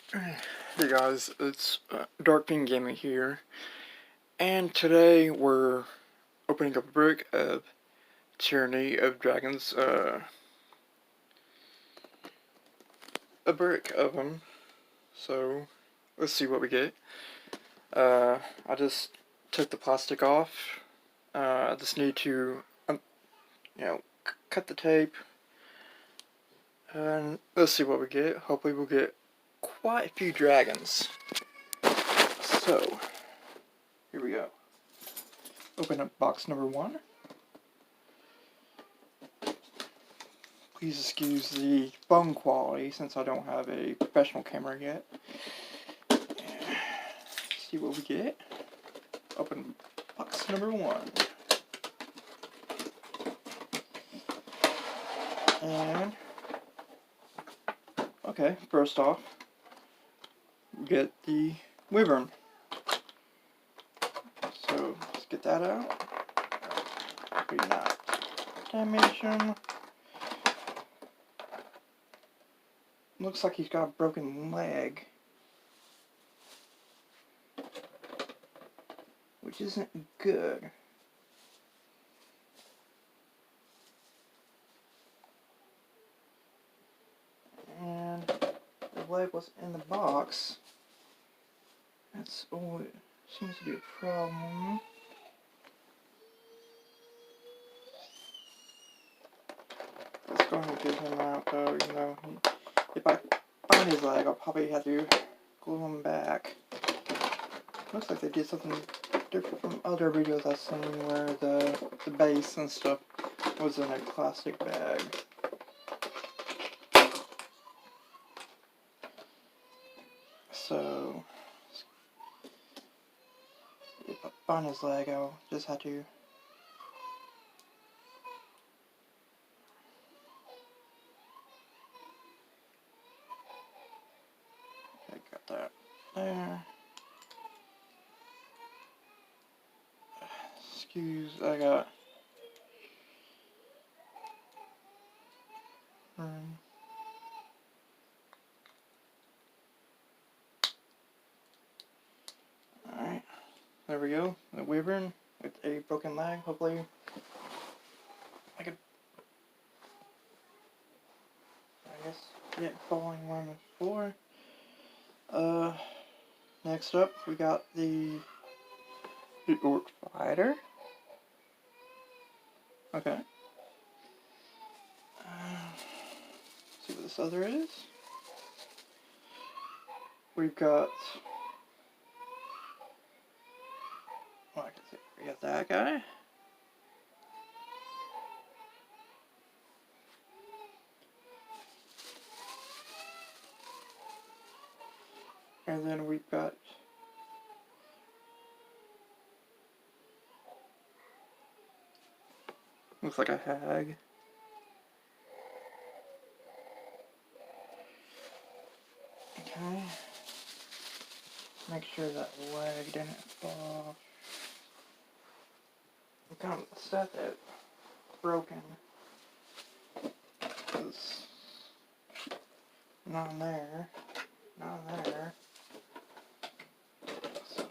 Hey guys, it's Dark Bean Gaming here, and today we're opening up a brick of Tyranny of Dragons, a brick of them, so let's see what we get. I just took the plastic off. I just need to, cut the tape, and let's see what we get. Hopefully we'll get quite a few dragons. So, here we go. Open up box number 1. Please excuse the phone quality since I don't have a professional camera yet. See what we get. Open box number 1. And, okay, first off, we get the wyvern. So, let's get that out. Maybe not damage him. Looks like he's got a broken leg, which isn't good. And the leg was in the box. That's all it seems to be a problem. Let's go ahead and get him out though, even though if I find his leg, I'll probably have to glue him back. Looks like they did something different from other videos I've seen where the base and stuff was in a plastic bag. So, if I find his leg, I'll just have to got that there. Excuse, I got Alright, there we go. The wyvern with a broken leg. Hopefully I could, get falling on the floor. Next up we got the orc fighter. Okay. See what this other is. We've got, well, I can see we got that guy. And then we've got looks like a hag. Okay. Make sure that leg didn't fall. I'm kind of upset that it's broken. Because not in there. Not in there. So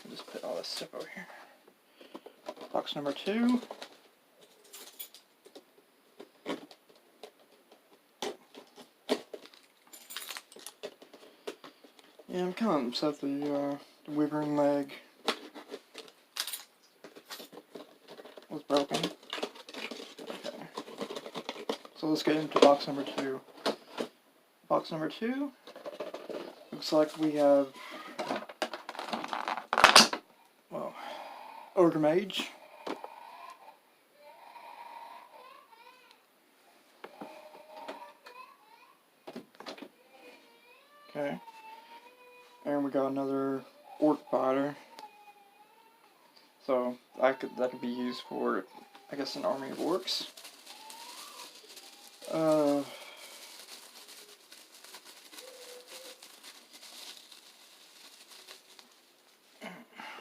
I'll just put all this stuff over here. Box number 2. Yeah, I'm kind of upset the wyvern leg was broken. Okay. So let's get into box number 2. Box number 2 looks like we have, well, Ogre Mage. Okay. And we got another orc fighter. So that could be used for, I guess, an army of orcs.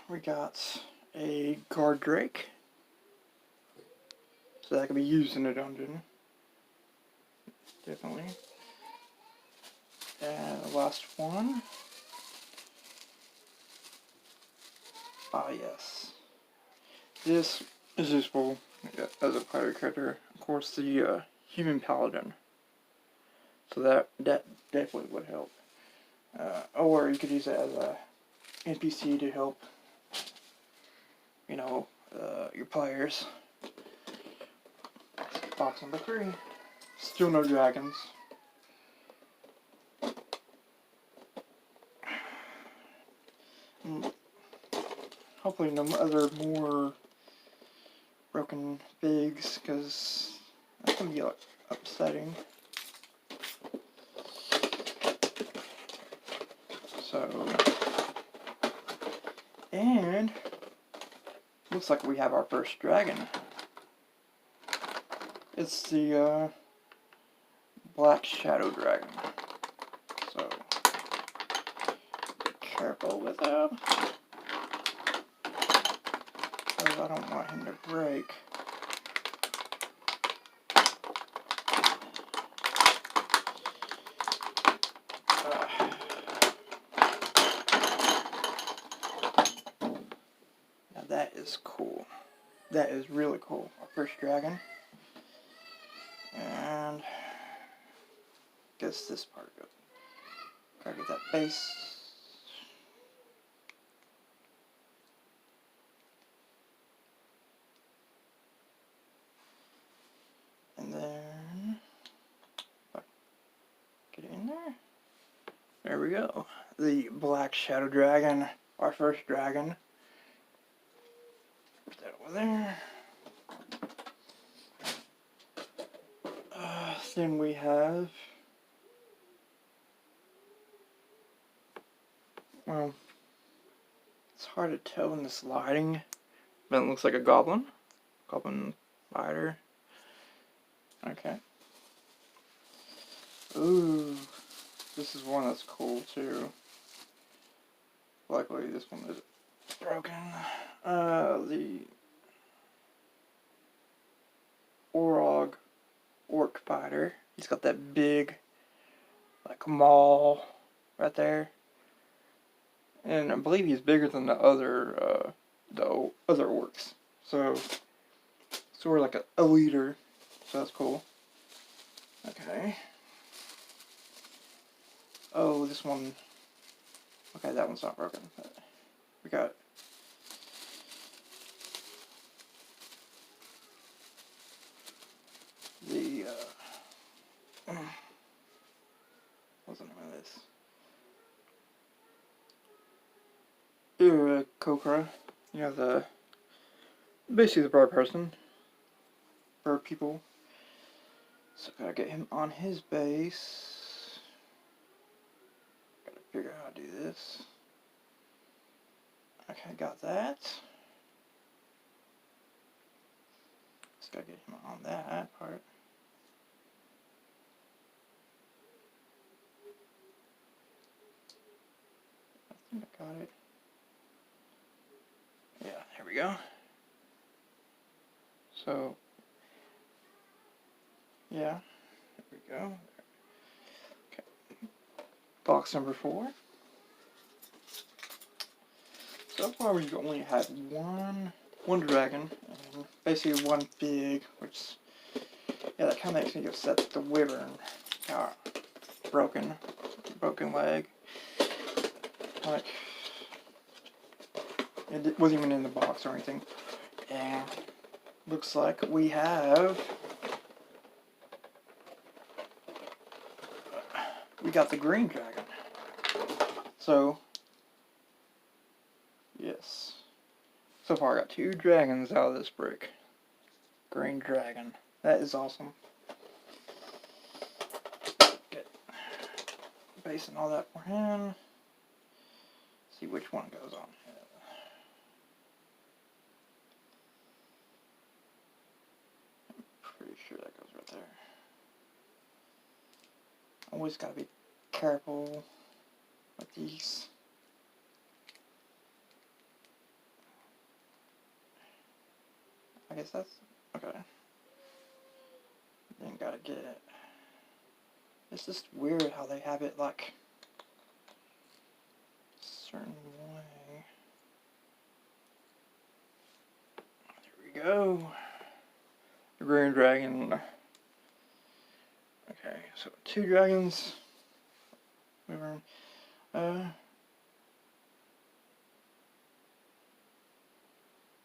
We got a guard drake. So that could be used in a dungeon. definitely. And the last one. Ah, yes. This is useful as a pirate character. Of course, the human paladin. So that definitely would help. Or you could use it as a NPC to help, your players. Box number 3. Still no dragons. Hopefully no other more broken figs, because that's going to be upsetting. So, and looks like we have our first dragon. It's the Black Shadow Dragon. So, be careful with him, because I don't want him to break. Now that is cool. That is really cool. Our first dragon. And guess this part goes. Gotta get that base. And then get it in there. There we go. The Black Shadow Dragon, our first dragon. Put that over there. Then we have, well, it's hard to tell in this lighting, but it looks like a goblin fighter. Okay. Ooh, this is one that's cool too. Luckily this one is broken. The orc fighter. He's got that big, maul right there, and I believe he's bigger than the other orcs. So sort of like a leader. So that's cool. Okay. Oh, this one. Okay, that one's not broken. We got. The what's the name of this? Cobra. Basically the bird person. Bird people. So gotta get him on his base. Gotta figure out how to do this. Okay, got that. Just gotta get him on that part. I think I got it. Yeah, here we go. So, yeah, there we go. Okay. Box number 4. So far we've only had one dragon, and basically one pig, which, that kind of makes me upset that the wyvern got broken leg. Like, it wasn't even in the box or anything. And looks like we got the green dragon. So, yes. So far I got 2 dragons out of this brick. Green dragon. That is awesome. Get base and all that for him. See which one goes on. I'm pretty sure that goes right there. Always gotta be careful with these. I guess that's okay. Then gotta get It's just weird how they have it like a certain way. There we go. The green dragon. Okay, so 2 dragons. And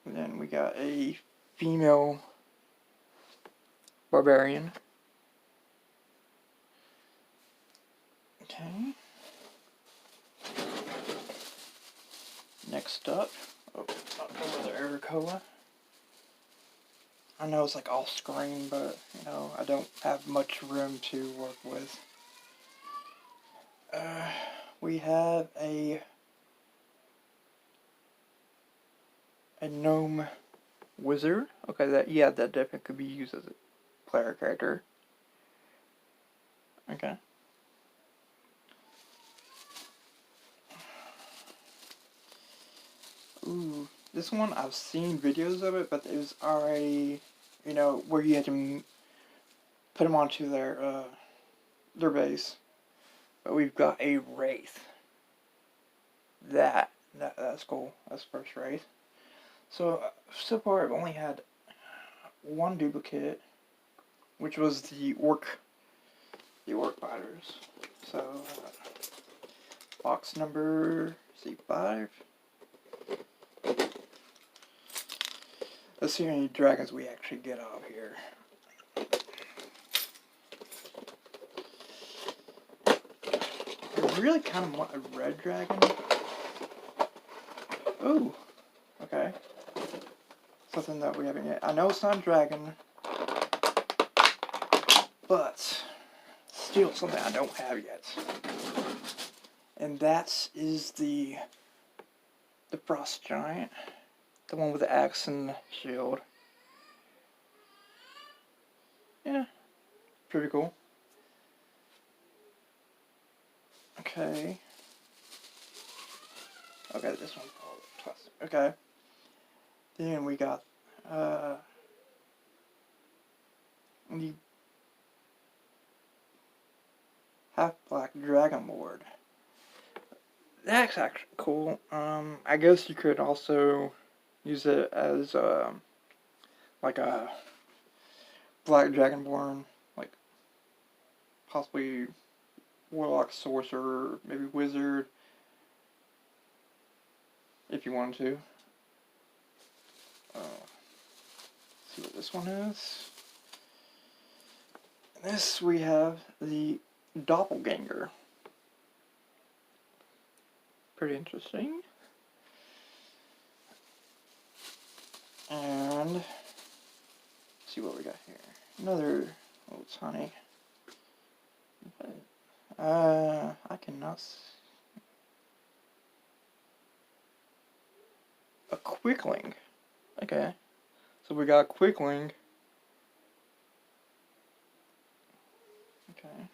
then we got a female barbarian. Okay. Next up, another Agricola. I know it's like off screen, but you know I don't have much room to work with. We have a gnome wizard. Okay, that definitely could be used as a player character. Okay. Ooh, this one I've seen videos of it, but it was already, you know, where you had to put them onto their base. But we've got a wraith. That's cool. That's the first wraith. So far I've only had one duplicate, which was the orc fighters. So box number C5. Let's see how many dragons we actually get out here. I really kind of want a red dragon. Ooh, okay. Something that we haven't yet. I know it's not a dragon, but still something I don't have yet. And that is the frost giant. The one with the axe and shield. Yeah, pretty cool. Okay. Okay, this one. Okay. Then we got the half-black dragon lord. That's actually cool. I guess you could also use it as like a black dragonborn, like possibly warlock, sorcerer, maybe wizard, if you wanted to. See what this one is. In this we have the doppelganger. Pretty interesting. And let's see what we got here. Another little tiny. I cannot see. A quickling. Okay. So we got a quickling. Okay.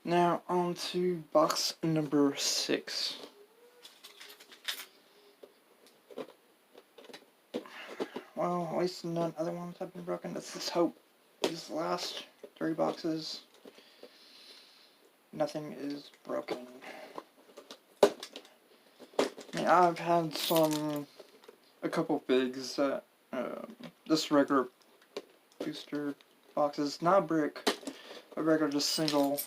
Now on to box number 6. Well, at least none other ones have been broken. Let's just hope these last 3 boxes, nothing is broken. I mean, I've had a couple figs that, just regular booster boxes, not brick, but regular, just single.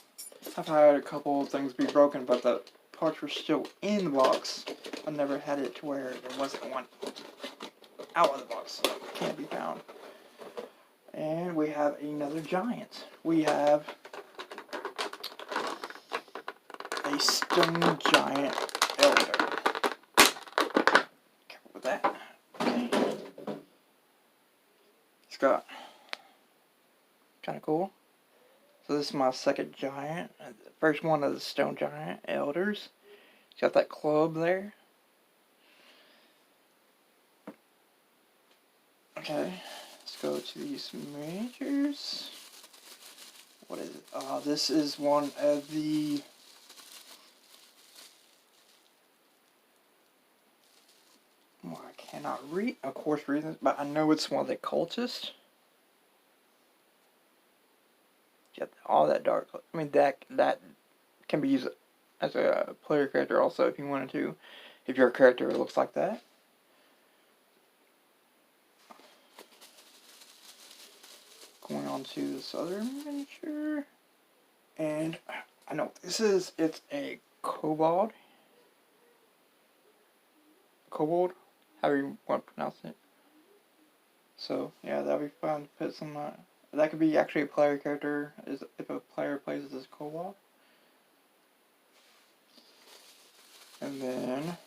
I've had a couple of things be broken, but the parts were still in the box. I never had it to where there wasn't one out of the box, so it can't be found. And we have another giant. We have a stone giant elder. Careful with that. Okay. It's got kind of cool. So this is my second giant. The first one of the stone giant elders. It's got that club there. Okay, let's go to these majors. What is it? This is one of the well, I cannot read, of course, read this, but I know it's one of the cultists. get all that dark. I mean, that can be used as a player character also if you wanted to, if your character looks like that. Going on to this other miniature, and I know what this is. It's a kobold. Kobold, however you want to pronounce it. So yeah, that'd be fun to put some. That could be actually a player character, is if a player plays as this kobold. And then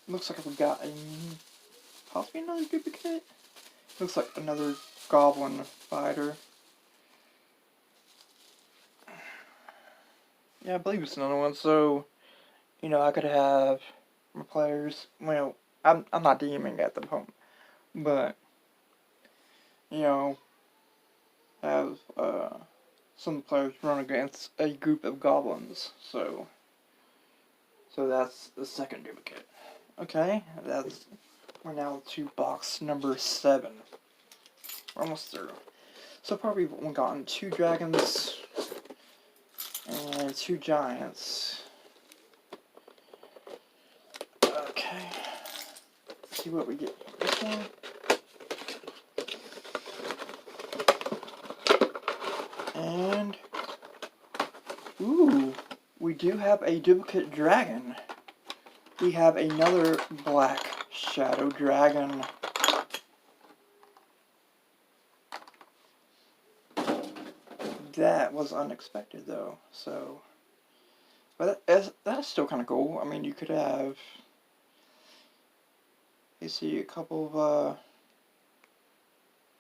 looks like we got a possibly another duplicate. Looks like another goblin fighter. Yeah, I believe it's another one. So, you know, I could have my players. Well, I'm not DMing at the moment, but you know, have some players run against a group of goblins. So that's the second duplicate. Okay, we're now to box number 7. We're almost through. So probably we've gotten 2 dragons and 2 giants. Okay, let's see what we get for this one. And ooh, we do have a duplicate dragon. We have another black shadow dragon. That was unexpected though, so. But that's still kind of cool. I mean, you could have, you see a couple of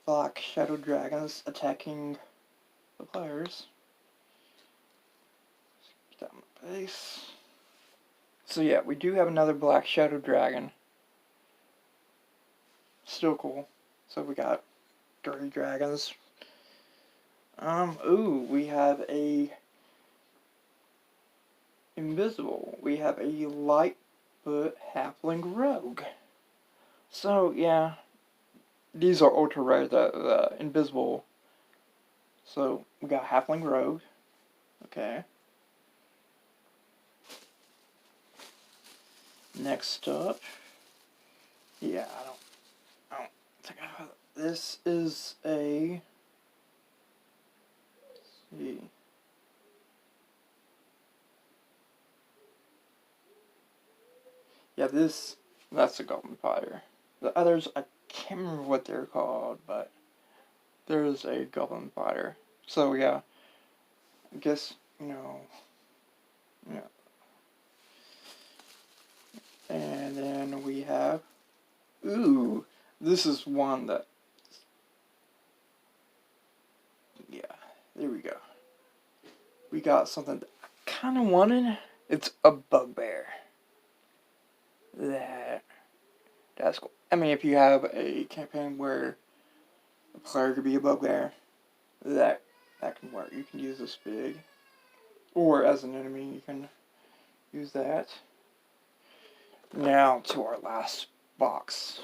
black shadow dragons attacking the players. Get that on the base. So yeah, we do have another black shadow dragon. Still cool. So we got 3 dragons. Ooh, we have a invisible. We have a Lightfoot halfling rogue. So yeah, these are ultra rare. The invisible. So we got halfling rogue. Okay. Next up, yeah, I don't think I have. This is a. Let's see. Yeah, that's a goblin fighter. The others, I can't remember what they're called, but there's a goblin fighter. So yeah, I guess, yeah. And then we have, ooh, this is one that, yeah, there we go. We got something that I kind of wanted. It's a bugbear. That's cool. I mean, if you have a campaign where a player could be a bugbear, that can work. You can use this big, or as an enemy, you can use that. Now to our last box.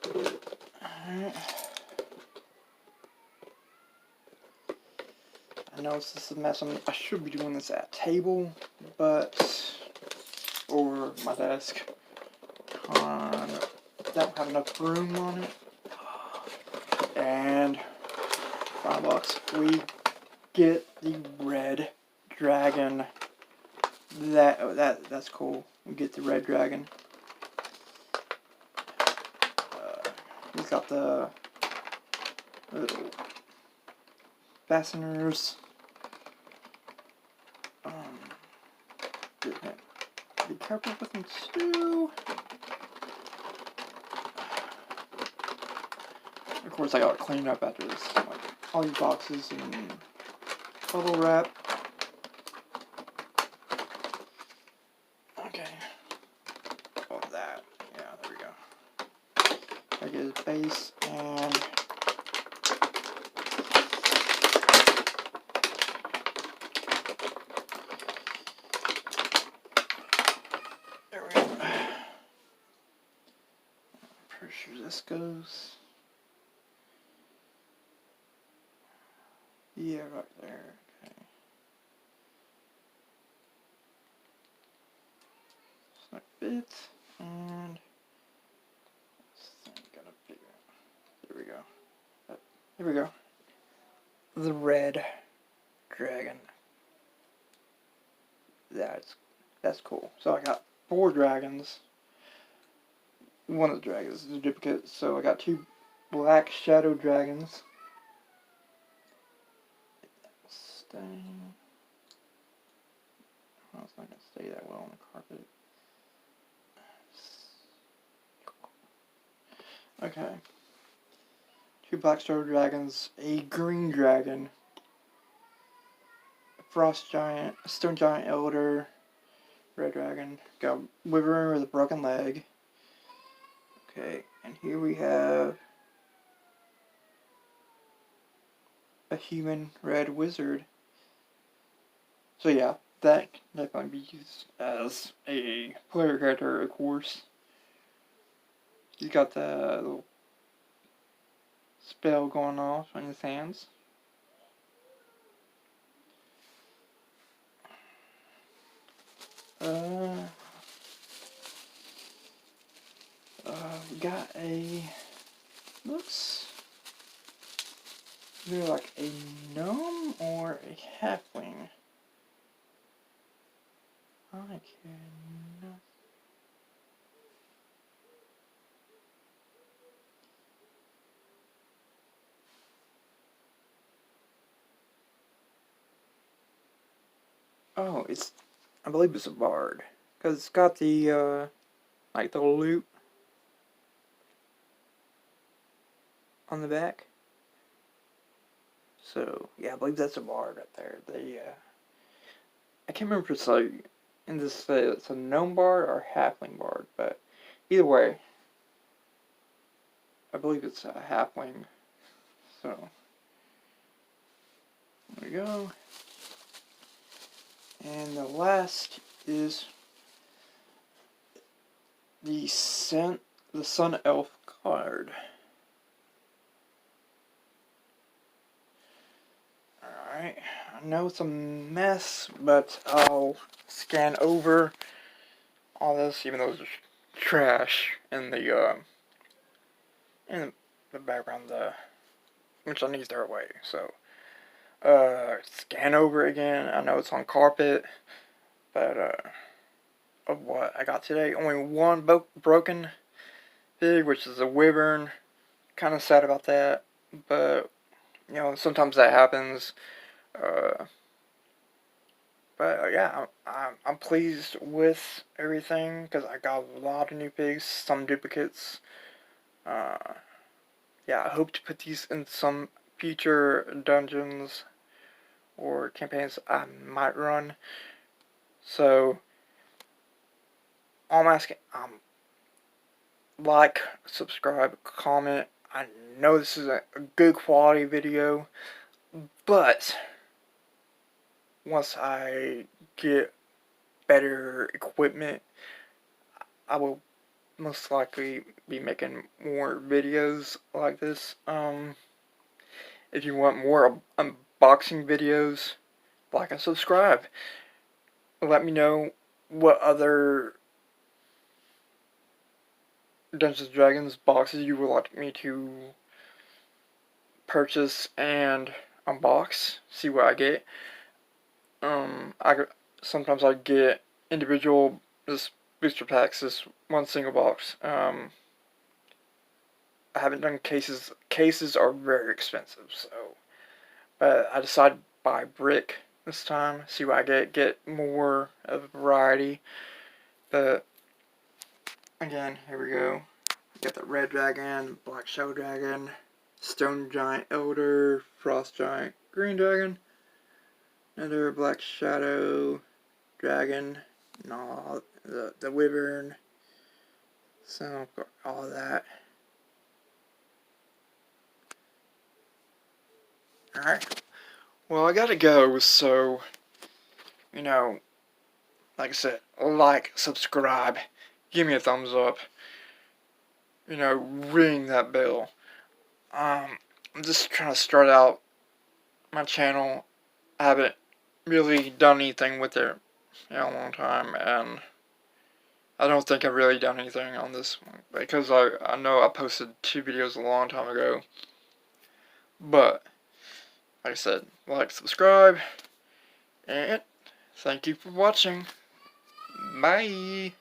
Alright. I know this is a mess. I should be doing this at a table, or my desk. Don't have enough room on it. And final box, we get the red dragon. That's cool. We get the red dragon. He's got the little fasteners. Be careful with them too. Of course, I gotta clean up after this. Like all these boxes and bubble wrap. Okay. All that. Yeah, there we go. I get his base and there we go. Pretty sure this goes. Yeah, right there. Okay. Snap fit, and this thing gotta figure out. There we go. Here we go. The red dragon. That's cool. So I got 4 dragons. One of the dragons is a duplicate, so I got 2 black shadow dragons. Stain. Oh, it's not gonna stay that well on the carpet. Okay. 2 black shadow dragons, a green dragon, a frost giant, a stone giant elder, red dragon, got a wyvern with a broken leg. Okay, and here we have a human red wizard. So yeah, that can definitely be used as a player character, of course. He's got the little spell going off on his hands. We got a, looks either like a gnome or a halfling. I cannot. Oh, I believe it's a bard. Because it's got the, like the loop on the back. So, yeah, I believe that's a bard right there. I can't remember if it's like, in this, it's a gnome bard or halfling bard, but either way, I believe it's a halfling. So, there we go. And the last is the Sun Elf card. Alright, I know it's a mess, but I'll scan over all this, even though there's trash in the background, which I need to throw away. So, scan over again. I know it's on carpet, but of what I got today, only one broken pig, which is a wyvern. Kind of sad about that, but you know, sometimes that happens. But yeah, I'm pleased with everything because I got a lot of new pigs, some duplicates. Uh, yeah, I hope to put these in some future dungeons or campaigns I might run. So, all I'm asking, like, subscribe, comment. I know this is a good quality video, but once I get better equipment, I will most likely be making more videos like this. If you want more unboxing videos, like and subscribe. Let me know what other Dungeons & Dragons boxes you would like me to purchase and unbox. See what I get. Sometimes I get individual just booster packs, just one single box. I haven't done cases. Cases are very expensive, so. But I decided to buy brick this time. See what I get. Get more of a variety. But again, here we go. Got the red dragon, black shadow dragon, stone giant elder, frost giant, green dragon, another black shadow dragon, and all the wyvern. So all that. Alright. Well, I gotta go, so, you know, like I said, like, subscribe, give me a thumbs up, you know, ring that bell. I'm just trying to start out my channel, I haven't really done anything with it in a long time, and I don't think I've really done anything on this one, because I know I posted 2 videos a long time ago. But, like I said, like, subscribe, and thank you for watching. Bye!